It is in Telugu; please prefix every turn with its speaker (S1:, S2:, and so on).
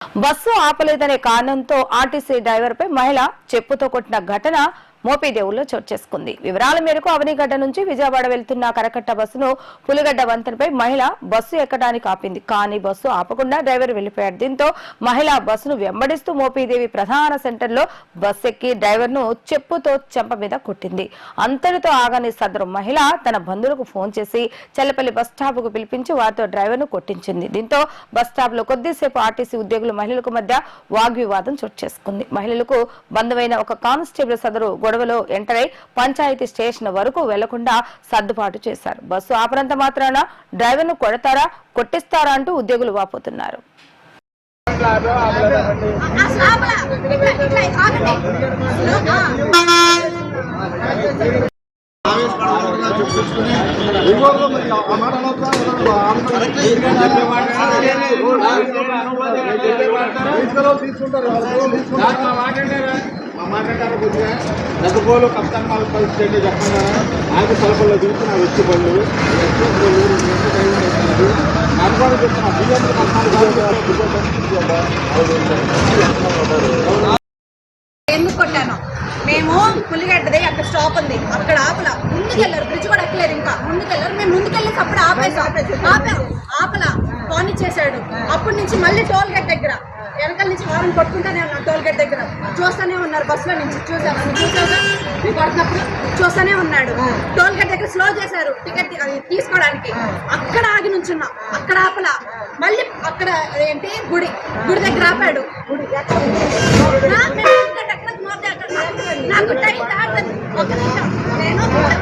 S1: బస్సు ఆపలేదనే కారణంతో ఆర్టీసీ డ్రైవర్పై మహిళ చెప్పుతో కొట్టిన ఘటన మోపిదేవుల్లో చోటు చేసుకుంది. వివరాల మేరకు అవనిగడ్డ నుంచి విజయవాడ వెళ్తున్న కరకట్ట బస్సును పులిగడ్డ వంతెనపై మహిళ బస్సు ఎక్కడానికి ఆపింది. కానీ బస్సు ఆపకుండా డ్రైవర్ వెళ్లిపోయాడు. దీంతో మహిళ బస్సును వెంబడిస్తూ మోపిదేవి ప్రధాన సెంటర్లో బస్సు ఎక్కి డ్రైవర్ను చెప్పుతో చెంప మీద కొట్టింది. అంతటితో ఆగని సదరు మహిళ తన బంధువులకు ఫోన్ చేసి చెల్లపల్లి బస్ స్టాప్ కు పిలిపించి వారితో డ్రైవర్ను కొట్టించింది. దీంతో బస్ స్టాప్ లో కొద్దిసేపు ఆర్టీసీ ఉద్యోగులు మహిళలకు మధ్య వాగ్వివాదం చోటు చేసుకుంది. మహిళలకు బంధువైన ఒక కానిస్టేబుల్ సదరు గొడవలో ఎంటర్ అయి పంచాయతీ స్టేషన్ వరకు వెళ్లకుండా సర్దుబాటు చేశారు. బస్సు ఆపనంత మాత్రాన డ్రైవర్ ను కొడతారా కొట్టిస్తారా అంటూ ఉద్యోగులు వాపోతున్నారు.
S2: నగపోలు కప్తాన్ మాల్ పరిస్థితి చెప్పండి. నాకు సలపల్లో దిగుతూ నా వచ్చి పళ్ళు అనుకోని
S3: ఎందుకు కొట్టాను? మేము పులిగడ్డది అక్కడ స్టాప్ ఉంది, అక్కడ ఆపల. ముందుకెళ్ళారు, బ్రిడ్జ్ కూడా ఎక్కలేదు. ఇంకా ముందుకెళ్ళారు. మేము ముందుకెళ్ళేసి అప్పుడు ఆపలా ఫోన్ ఇచ్చేసాడు. అప్పటి నుంచి మళ్ళీ టోల్ గేట్ దగ్గర వెనకాల నుంచి వారం కొట్టుకుంటానే ఉన్నారు. టోల్ గేట్ దగ్గర చూస్తూనే ఉన్నారు. బస్సులో నుంచి చూసాను కొడుతున్నప్పుడు చూస్తూనే ఉన్నాడు. టోల్ గేట్ దగ్గర స్లో చేశారు టికెట్ తీసుకోవడానికి. అక్కడ ఆగి నుంచున్నా, అక్కడ ఆపలా. మళ్ళీ అక్కడ ఏంటి గుడి దగ్గర ఆపాడు. నాకు టైం దాటదు. ఒక నిమిషం నేను చెప్పాలి.